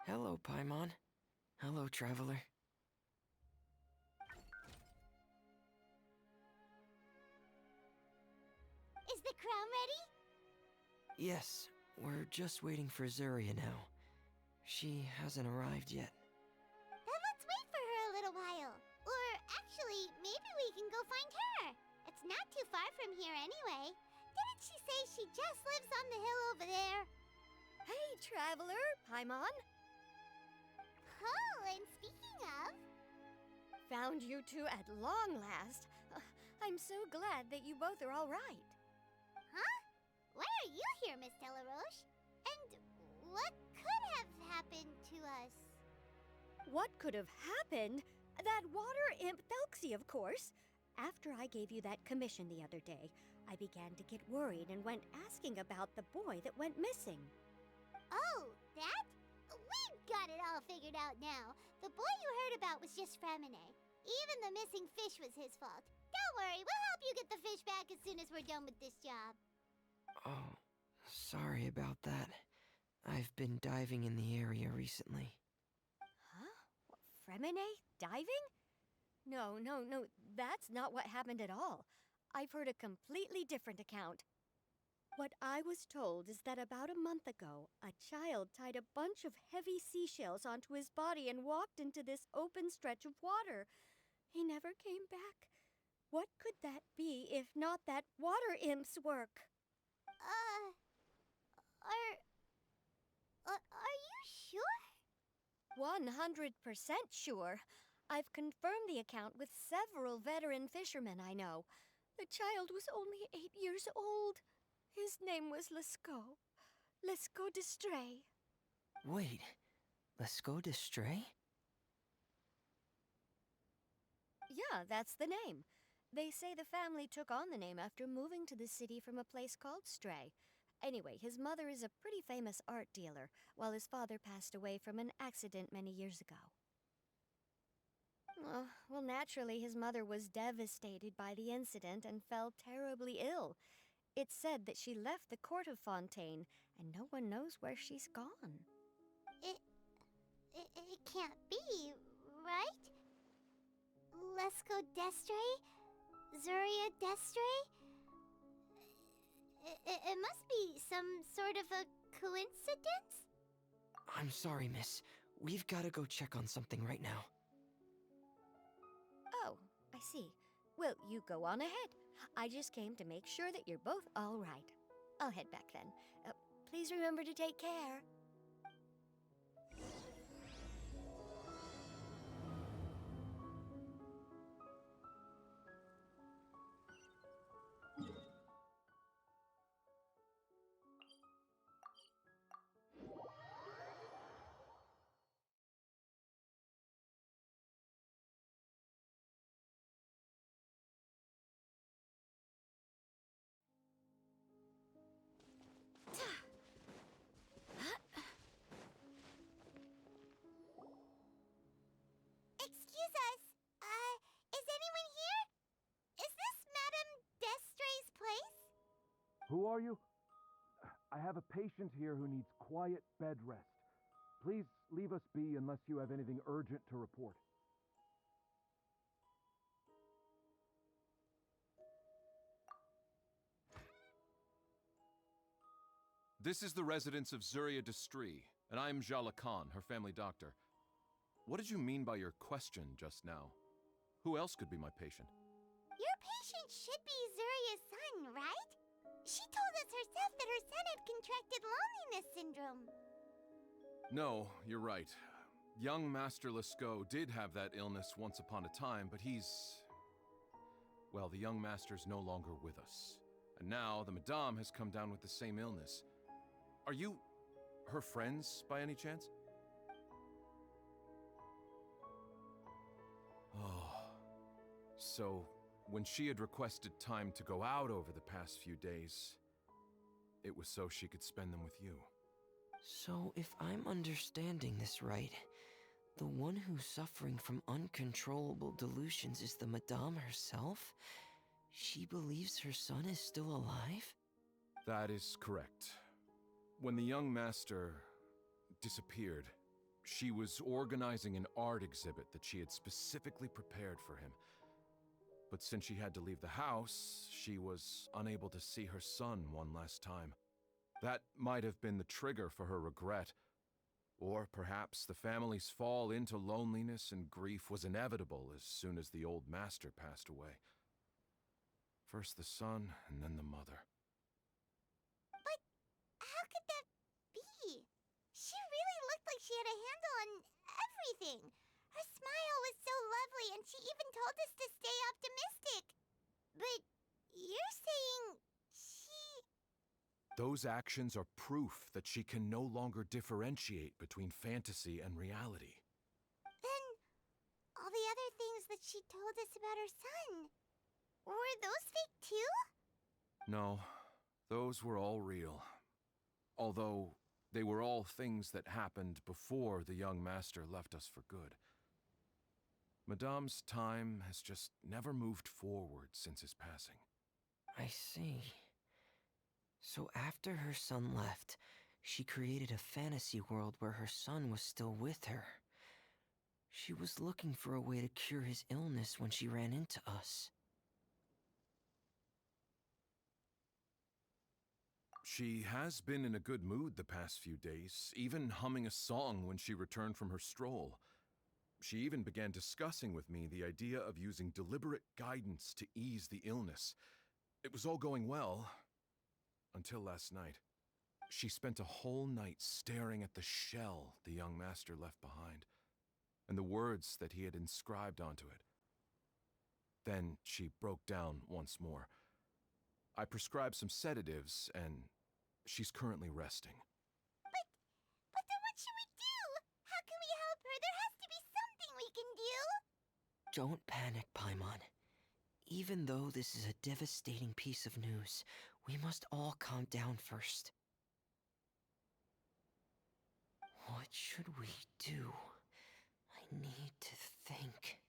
Hello, Paimon. Hello, traveler. Is the crown ready? Yes, we're just waiting for Zuria now. She hasn't arrived yet. Then let's wait for her a little while. Or actually, maybe we can go find her. It's not too far from here anyway. Didn't she say she just lives on the hill over there? Hey, traveler, Paimon. Oh, and speaking of... Found you two at long last. I'm so glad that you both are all right. Huh? Why are you here, Miss Delaroche? And what could have happened to us? What could have happened? That water imp Thelxie, of course. After I gave you that commission the other day, I began to get worried and went asking about the boy that went missing. Oh, that? We've got it all figured out now. The boy you heard about was just freminet. Even the missing fish was his fault. Don't worry, we'll help you get the fish back as soon as we're done with this job. Oh, sorry about that. I've been diving in the area recently. Huh? Freminet diving? No, that's not what happened at all. I've heard a completely different account. What I was told is that about a month ago, a child tied a bunch of heavy seashells onto his body and walked into this open stretch of water. He never came back. What could that be if not that water imp's work? Are you sure? 100% sure. I've confirmed the account with several veteran fishermen I know. The child was only 8 years old. His name was Lescaut. Lescaut d'Estray. Wait, let's go to Stray? Yeah, that's the name. They say the family took on the name after moving to the city from a place called Stray. Anyway, his mother is a pretty famous art dealer, while his father passed away from an accident many years ago. Well, naturally, his mother was devastated by the incident and fell terribly ill. It's said that she left the court of Fontaine, and no one knows where she's gone. It can't be, right? Lescaut d'Estray? Zuria d'Estray? It must be some sort of a coincidence? I'm sorry, miss. We've gotta go check on something right now. Oh, I see. Well, you go on ahead. I just came to make sure that you're both all right. I'll head back then. Please remember to take care. Excuse us. Is anyone here? Is this Madame d'Estray's place? Who are you? I have a patient here who needs quiet bed rest. Please leave us be unless you have anything urgent to report. This is the residence of Zuria d'Estray, and I'm Jala Khan, her family doctor. What did you mean by your question just now? Who else could be my patient? Your patient should be Zuria's son, right? She told us herself that her son had contracted loneliness syndrome. No, you're right. Young Master Lescaut did have that illness once upon a time, but well, the young master's no longer with us. And now the Madame has come down with the same illness. Are you her friends, by any chance? Oh, so when she had requested time to go out over the past few days, it was so she could spend them with you. So, if I'm understanding this right, the one who's suffering from uncontrollable delusions is the Madame herself? She believes her son is still alive? That is correct. When the young master disappeared, She was organizing an art exhibit that she had specifically prepared for him. But since she had to leave the house, she was unable to see her son one last time. That might have been the trigger for her regret. Or perhaps the family's fall into loneliness and grief was inevitable as soon as the old master passed away. First the son, and then the mother. But how could that be? She really looked like she had a handle on everything. Her smile was so lovely, and she even told us to stay optimistic. But you're saying she... Those actions are proof that she can no longer differentiate between fantasy and reality. Then all the other things that she told us about her son, were those fake too? No, those were all real. Although they were all things that happened before the young master left us for good. Madame's time has just never moved forward since his passing. I see. So after her son left, she created a fantasy world where her son was still with her. She was looking for a way to cure his illness when she ran into us. She has been in a good mood the past few days, even humming a song when she returned from her stroll. She even began discussing with me the idea of using deliberate guidance to ease the illness. It was all going well, until last night. She spent a whole night staring at the shell the young master left behind, and the words that he had inscribed onto it. Then she broke down once more. I prescribed some sedatives, and she's currently resting. But then what should we do? How can we help her? There has to be something we can do. Don't panic, Paimon. Even though this is a devastating piece of news, we must all calm down first. What should we do? I need to think.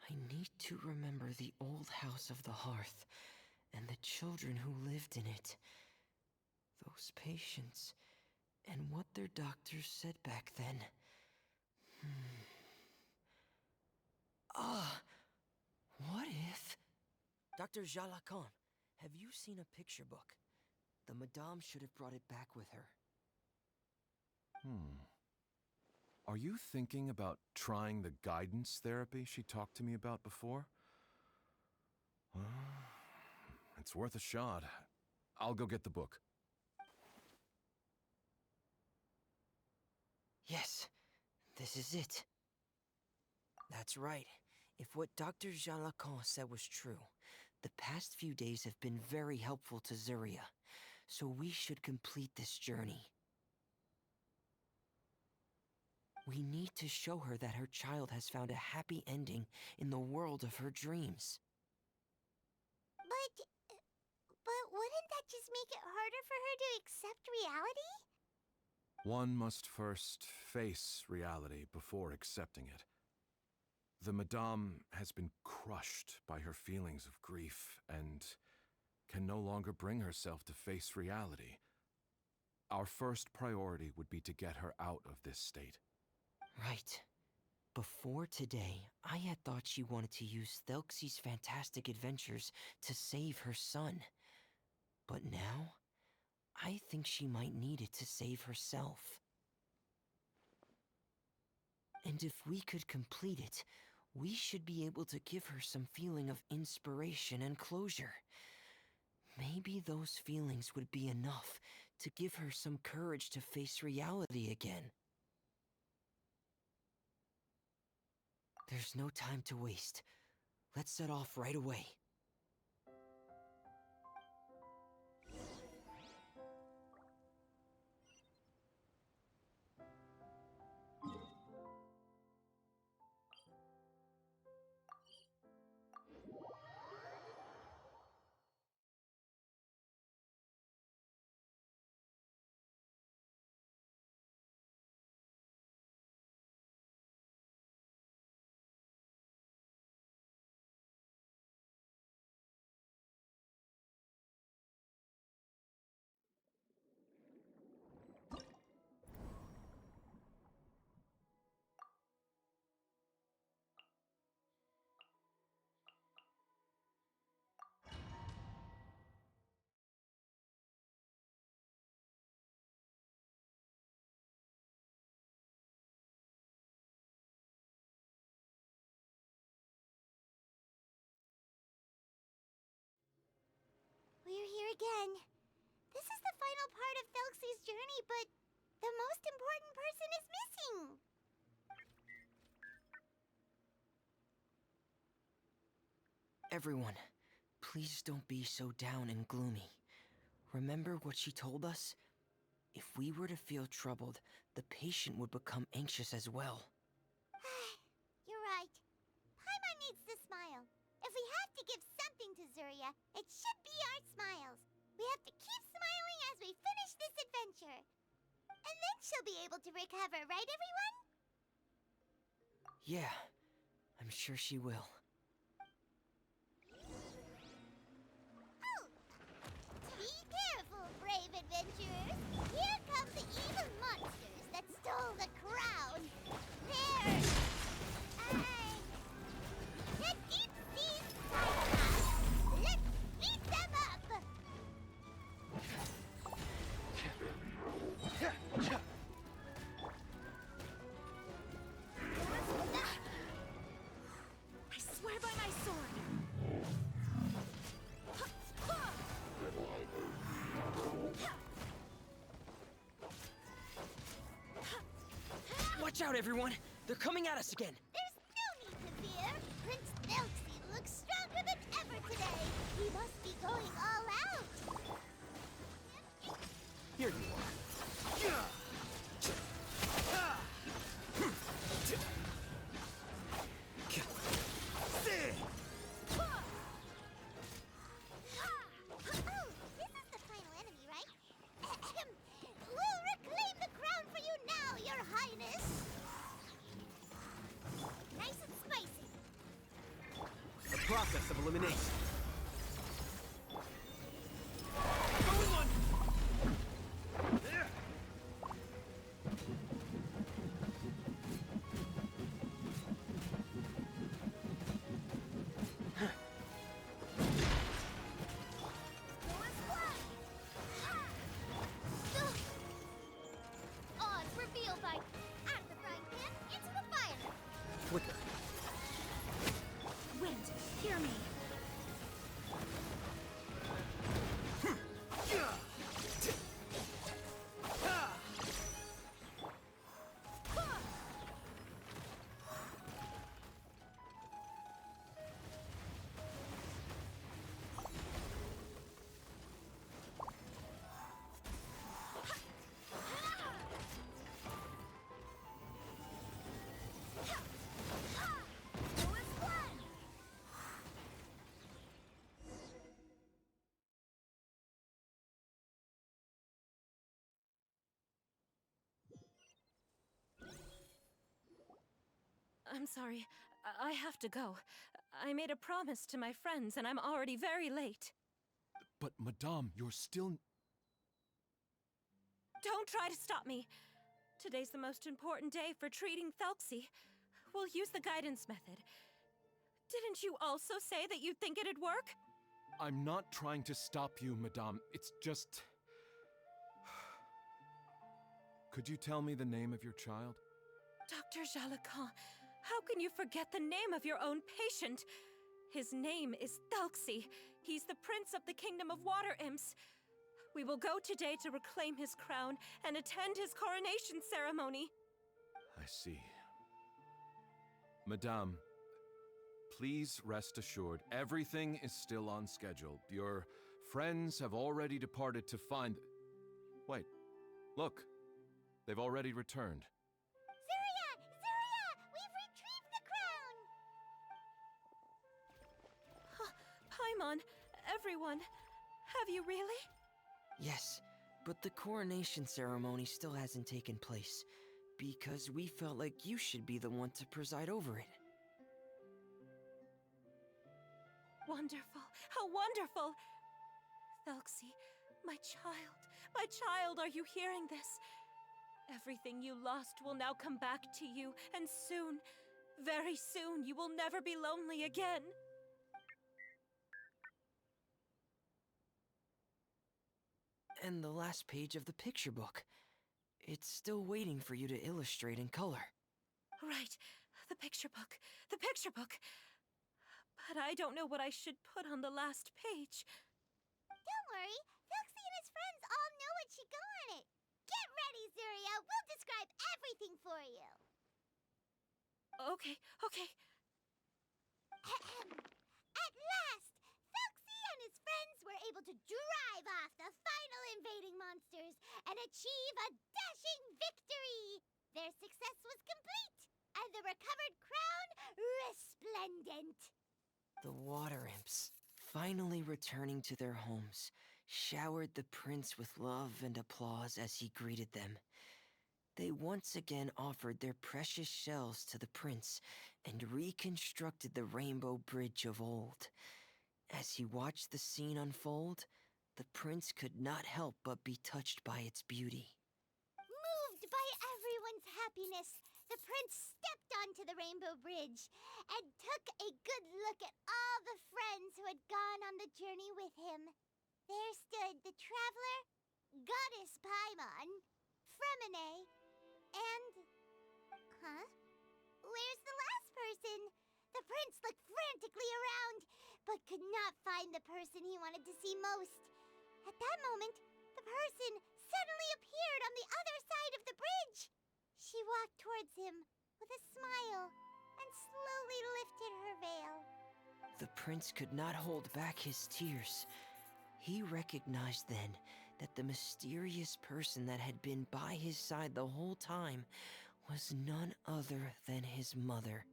I need to remember the old house of the hearth and the children who lived in it. Those patients, and what their doctors said back then. What if... Dr. Jalacan, have you seen a picture book? The Madame should have brought it back with her. Are you thinking about trying the guidance therapy she talked to me about before? It's worth a shot. I'll go get the book. Yes, this is it. That's right. If what Dr. Jalacan said was true, the past few days have been very helpful to Zuria, so we should complete this journey. We need to show her that her child has found a happy ending in the world of her dreams. But wouldn't that just make it harder for her to accept reality? One must first face reality before accepting it. The Madame has been crushed by her feelings of grief and can no longer bring herself to face reality. Our first priority would be to get her out of this state. Right. Before today, I had thought she wanted to use Thelxie's fantastic adventures to save her son. But now, I think she might need it to save herself. And if we could complete it, we should be able to give her some feeling of inspiration and closure. Maybe those feelings would be enough to give her some courage to face reality again. There's no time to waste. Let's set off right away. again. This is the final part of Thelxie's journey, but the most important person is missing. Everyone, please don't be so down and gloomy. Remember what she told us? If we were to feel troubled, the patient would become anxious as well. You're right. Paimon needs to smile. If we have to give something to Zuria, it should be our smiles. We have to keep smiling as we finish this adventure. And then she'll be able to recover, right, everyone? Yeah, I'm sure she will. Oh! Be careful, brave adventurers. Here come the evil monsters that stole the crown. There! The deep seas Cyclops! Let's beat them up! I swear by my sword! Watch out, everyone! They're coming at us again! There's no need to fear. Prince Thelxie looks stronger than ever today. He must be going all out. Here you are. Oh, this is the final enemy, right? We'll reclaim the crown for you now, Your Highness. Nice and spicy. The process of elimination. Odds revealed by out of the frying pan into the fire. Quicker. Wind, hear me. I'm sorry. I have to go. I made a promise to my friends, and I'm already very late. But, Madame, you're still... Don't try to stop me. Today's the most important day for treating Thelxie. We'll use the guidance method. Didn't you also say that you think it'd work? I'm not trying to stop you, Madame. It's just... Could you tell me the name of your child? Dr. Jalacan, how can you forget the name of your own patient? His name is Thelxie. He's the prince of the kingdom of water imps. We will go today to reclaim his crown and attend his coronation ceremony. I see. Madame, please rest assured, everything is still on schedule. Your friends have already departed to find... Wait, look. They've already returned. Zuria! Zuria! We've retrieved the crown! Paimon, everyone, have you really? Yes, but the coronation ceremony still hasn't taken place, because we felt like you should be the one to preside over it. Wonderful, how wonderful! Thelxie, my child, are you hearing this? Everything you lost will now come back to you, and soon, very soon, you will never be lonely again. And the last page of the picture book. It's still waiting for you to illustrate in color. Right, the picture book. But I don't know what I should put on the last page. Don't Don't worry. Foxy and his friends all know what should go on it. Get ready, Zuria. We'll describe everything for you. Okay, okay. At last, Foxy and his friends were able to drive off the final invading monsters and achieve a dashing victory. Their success was complete, and the recovered crown resplendent. The water imps, finally returning to their homes, showered the prince with love and applause as he greeted them. They once again offered their precious shells to the prince and reconstructed the rainbow bridge of old. As he watched the scene unfold, the prince could not help but be touched by its beauty. Moved by everyone's happiness, the prince stepped onto the rainbow bridge and took a good look at all the friends who had gone on the journey with him. There stood the traveler, Goddess Paimon, Freminet, and... Huh? Where's the last person? The prince looked frantically around, but could not find the person he wanted to see most. At that moment, the person suddenly appeared on the other side of the bridge. She walked towards him with a smile and slowly lifted her veil. The prince could not hold back his tears. He recognized then that the mysterious person that had been by his side the whole time was none other than his mother.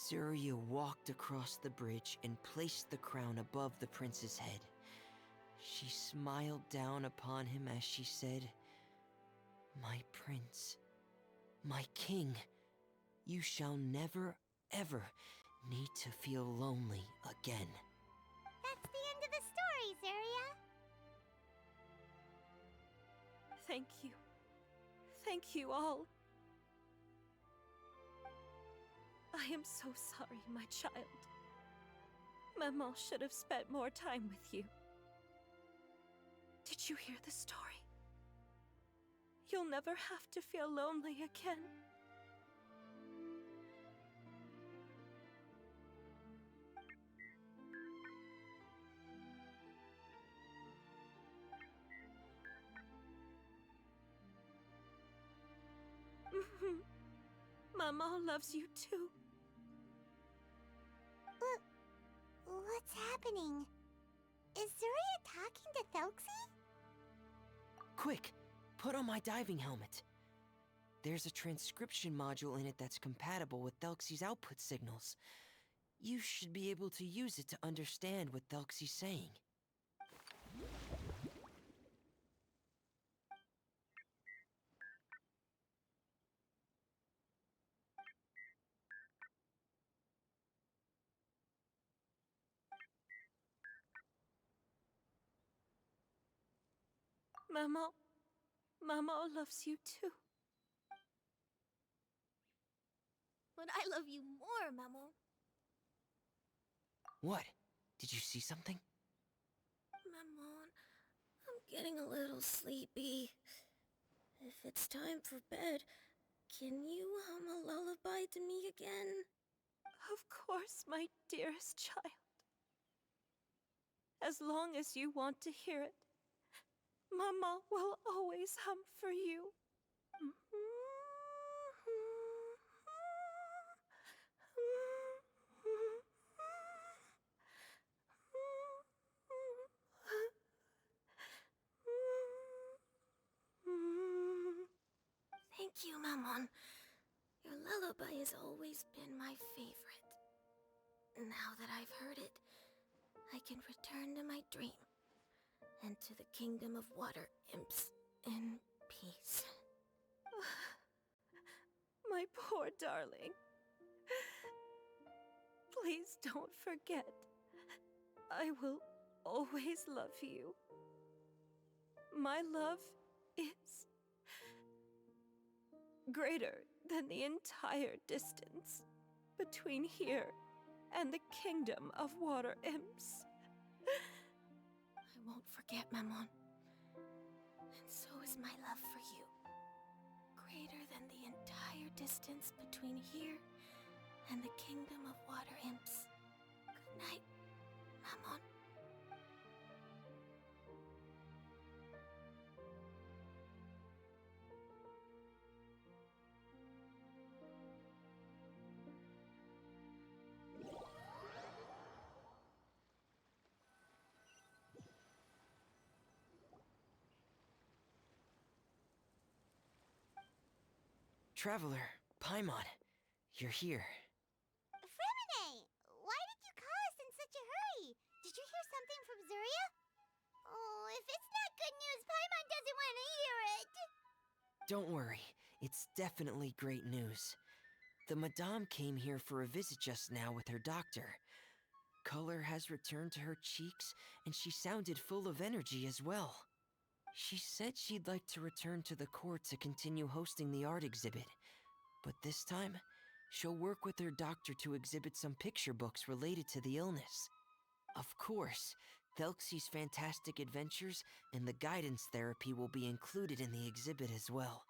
Zuria walked across the bridge and placed the crown above the prince's head. She smiled down upon him as she said, "My prince, my king, you shall never, ever need to feel lonely again." That's the end of the story, Zuria. Thank you. Thank you all. I am so sorry, my child. Maman should have spent more time with you. Did you hear the story? You'll never have to feel lonely again. Maman loves you too. What's happening? Is Zuria talking to Thelxie? Quick, put on my diving helmet. There's a transcription module in it that's compatible with Thelxie's output signals. You should be able to use it to understand what Thelxie's saying. Maman loves you too. But I love you more, Maman. What? Did you see something? Maman, I'm getting a little sleepy. If it's time for bed, can you hum a lullaby to me again? Of course, my dearest child. As long as you want to hear it, Mama will always hum for you. Thank you, Maman. Your lullaby has always been my favorite. Now that I've heard it, I can return to my dream and to the kingdom of water imps in peace. My poor darling. Please don't forget. I will always love you. My love is greater than the entire distance between here and the kingdom of water imps. I won't forget, Maman. And so is my love for you. Greater than the entire distance between here and the kingdom of water imps. Good night, Maman. Traveler, Paimon, you're here. Freminet, why did you call us in such a hurry? Did you hear something from Zuria? Oh, if it's not good news, Paimon doesn't want to hear it. Don't worry, it's definitely great news. The Madame came here for a visit just now with her doctor. Color has returned to her cheeks, and she sounded full of energy as well. She said she'd like to return to the court to continue hosting the art exhibit. But this time, she'll work with her doctor to exhibit some picture books related to the illness. Of course, Thelxie's fantastic adventures and the guidance therapy will be included in the exhibit as well.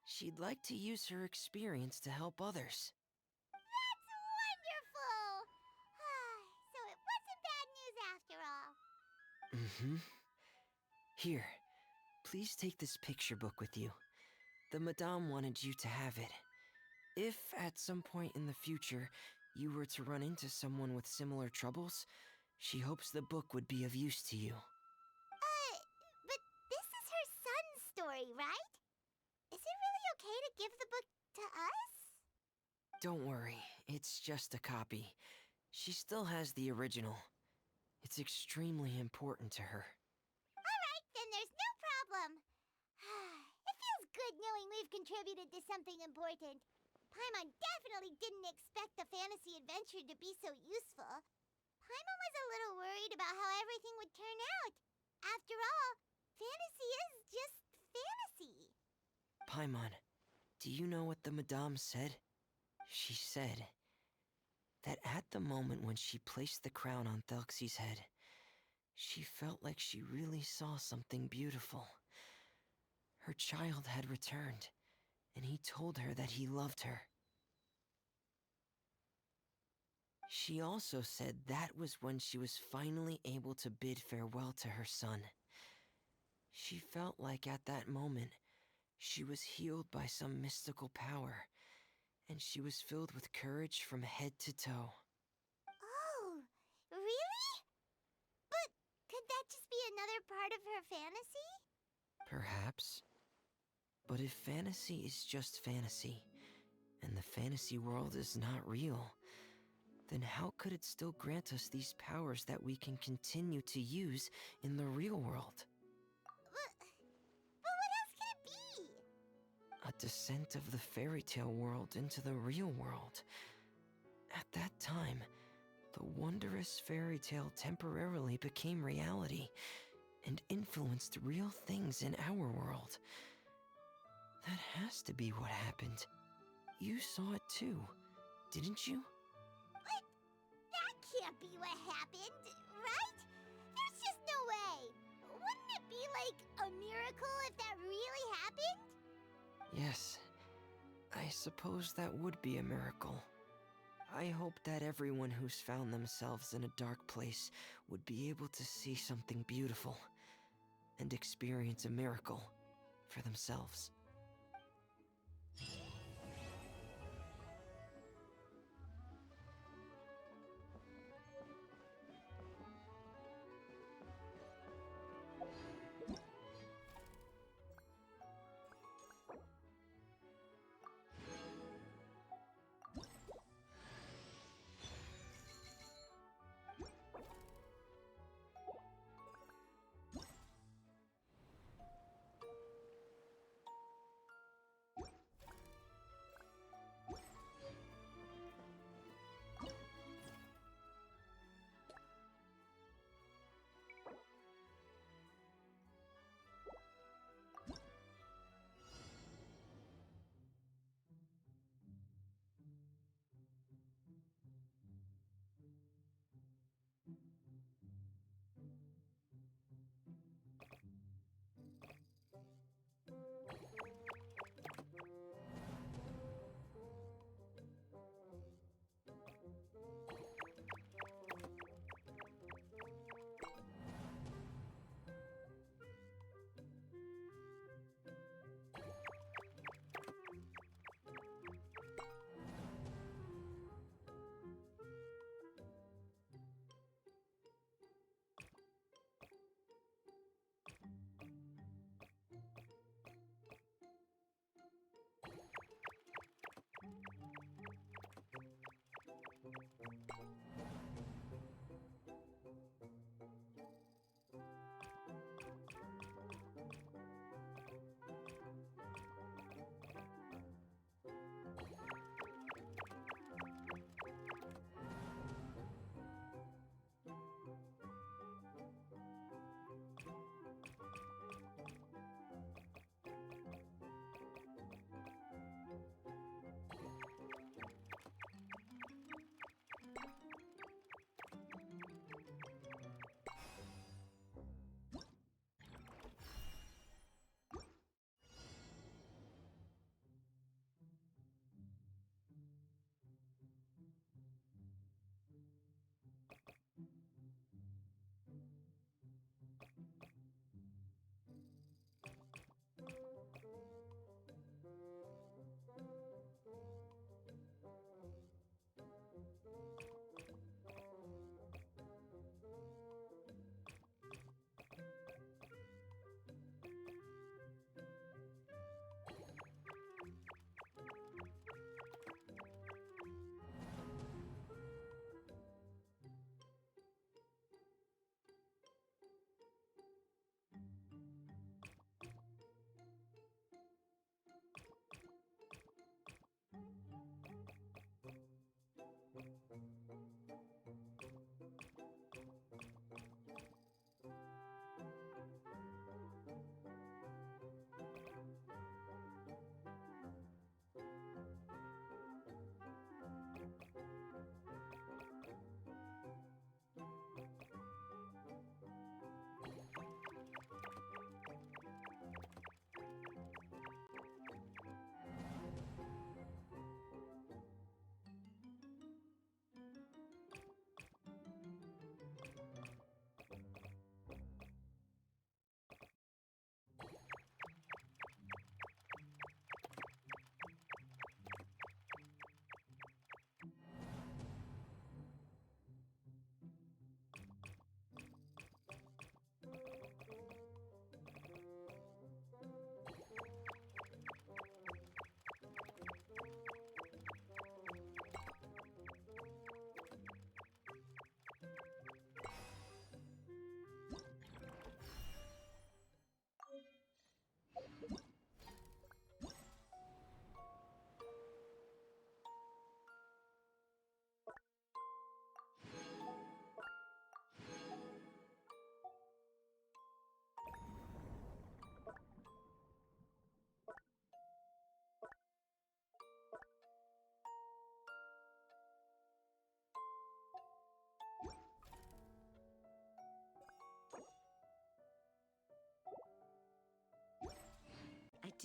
She'd like to use her experience to help others. That's wonderful! So it wasn't bad news after all. Mm-hmm. Here, please take this picture book with you. The Madame wanted you to have it. If, at some point in the future, you were to run into someone with similar troubles, she hopes the book would be of use to you. But this is her son's story, right? Is it really okay to give the book to us? Don't worry, it's just a copy. She still has the original. It's extremely important to her. Alright, then there's no problem. It feels good knowing we've contributed to something important. Paimon definitely didn't expect the fantasy adventure to be so useful. Paimon was a little worried about how everything would turn out. After all, fantasy is just fantasy. Paimon, do you know what the Madame said? She said that at the moment when she placed the crown on Thelxie's head, she felt like she really saw something beautiful. Her child had returned, and he told her that he loved her. She also said that was when she was finally able to bid farewell to her son. She felt like at that moment, she was healed by some mystical power, and she was filled with courage from head to toe. Oh, really? But could that just be another part of her fantasy? Perhaps. But if fantasy is just fantasy, and the fantasy world is not real, then how could it still grant us these powers that we can continue to use in the real world? But what else could it be? A descent of the fairy tale world into the real world. At that time, the wondrous fairy tale temporarily became reality and influenced real things in our world. That has to be what happened. You saw it too, didn't you? But that can't be what happened, right? There's just no way. Wouldn't it be like a miracle if that really happened? Yes, I suppose that would be a miracle. I hope that everyone who's found themselves in a dark place would be able to see something beautiful and experience a miracle for themselves.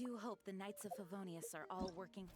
do hope the Knights of Favonius are all working.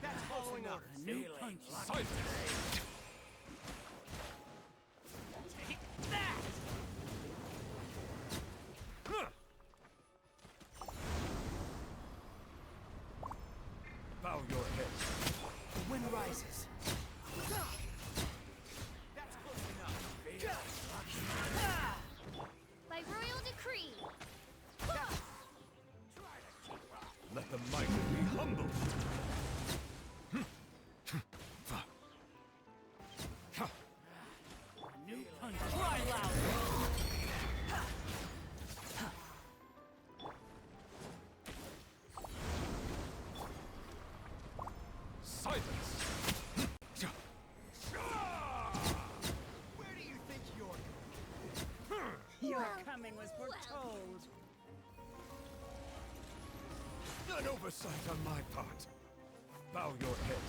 That's following up. New punch. Take that! Bow your head. The wind rises. That's close enough. By royal decree. Let the mighty be humble. New punch. Cry louder. Silence. Where do you think you're Your coming was foretold. An oversight on my part. Bow your head.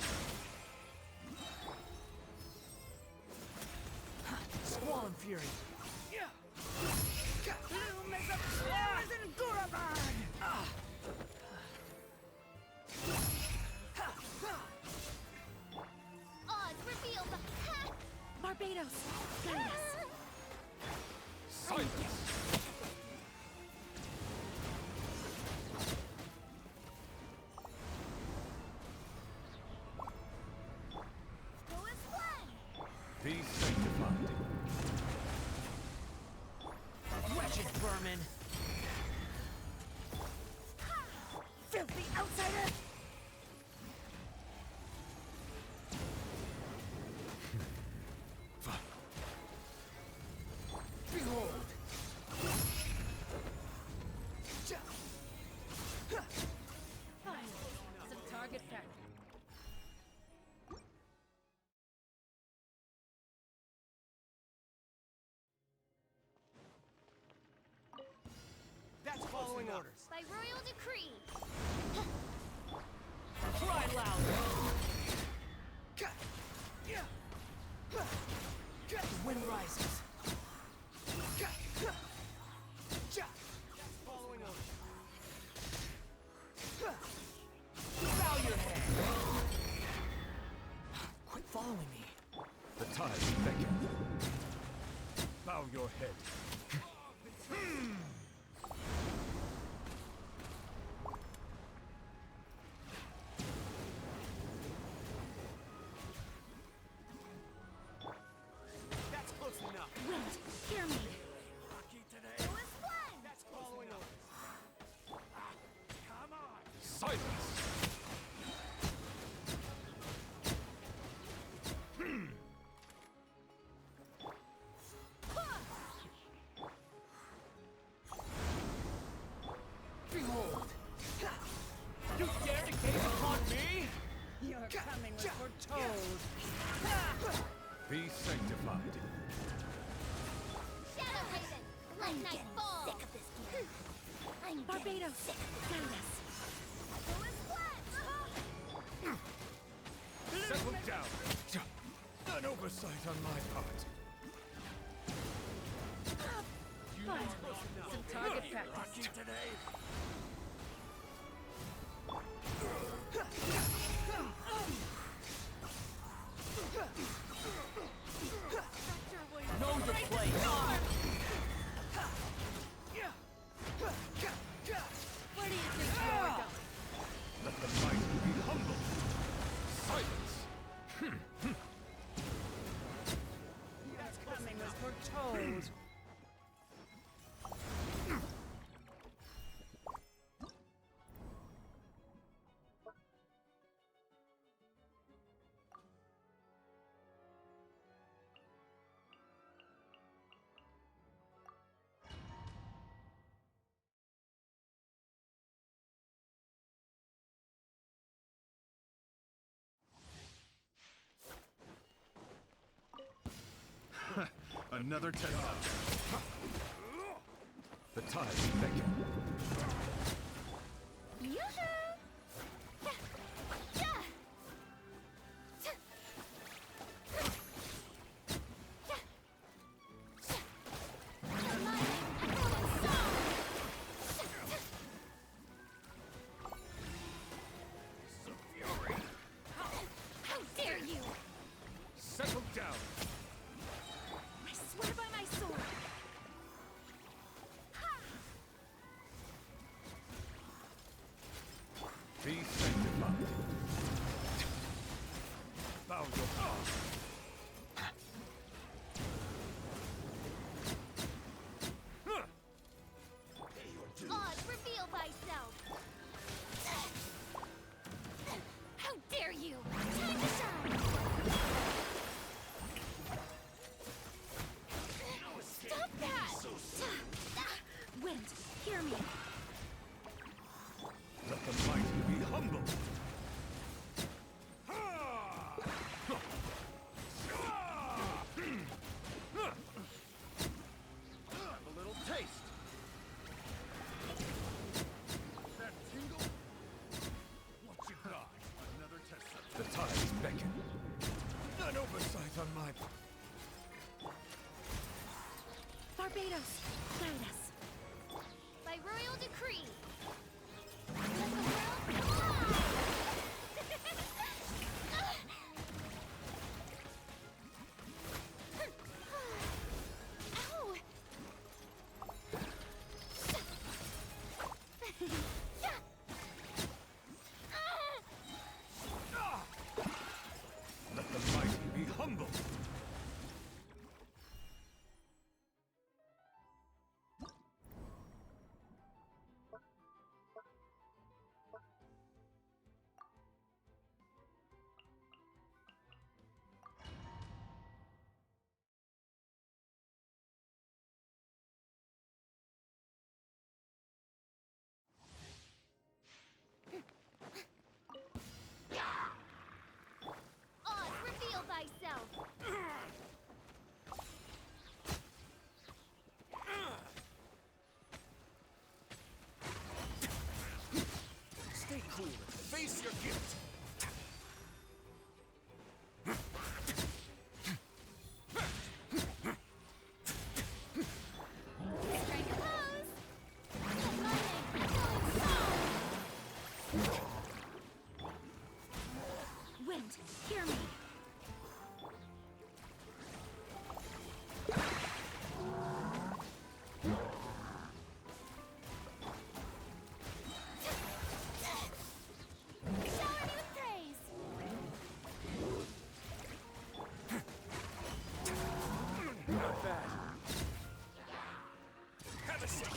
Squall and Fury? Odds reveal the Barbados, guide us. Silence. Be sanctified. Wretched vermin! Filthy outsider! Behold! Some target practice. That's following orders. by royal decree. Cry louder! The wind rises. That's following orders. Bow your head! Quit following me. The tide beckon. Bow your head. That's close enough. Wait, hear me. That's following orders. Come on! Silence. Behold! You dare to gaze upon me? Your coming was foretold. Be sanctified. Shadow Raven, let night fall. Sick of this gear. I'm Barbados, guide us. Settle down. An oversight on my part. Some target practice. Today? Know your place. Where do you think you're going? Let the mighty be humble. Silence. Your coming was foretold. Another test. The tides beckon. How dare you! Settle down. I swear by my sword! Be sanctified. Bow your heart. Oz, reveal thyself! How dare you! Time to shine! Stop that! Wind, hear me! Let the mighty be humble. Have a little taste. That tingle? What you got? Another test subject. The tides beckon. An oversight on my part. Barbados, guide us. By royal decree! Let the world fly! Ow! Let the mighty be humble. Oz, reveal thyself! Stay cool and face your guilt. Strike a pose! Let my name echo in song! Wind, hear me! Shower me with praise! Not bad. Have a seat.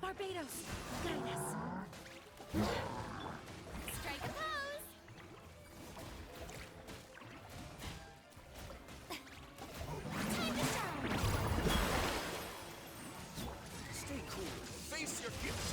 Barbados, guide us. Strike a pose! Time to shine! Stay cool and face your guilt.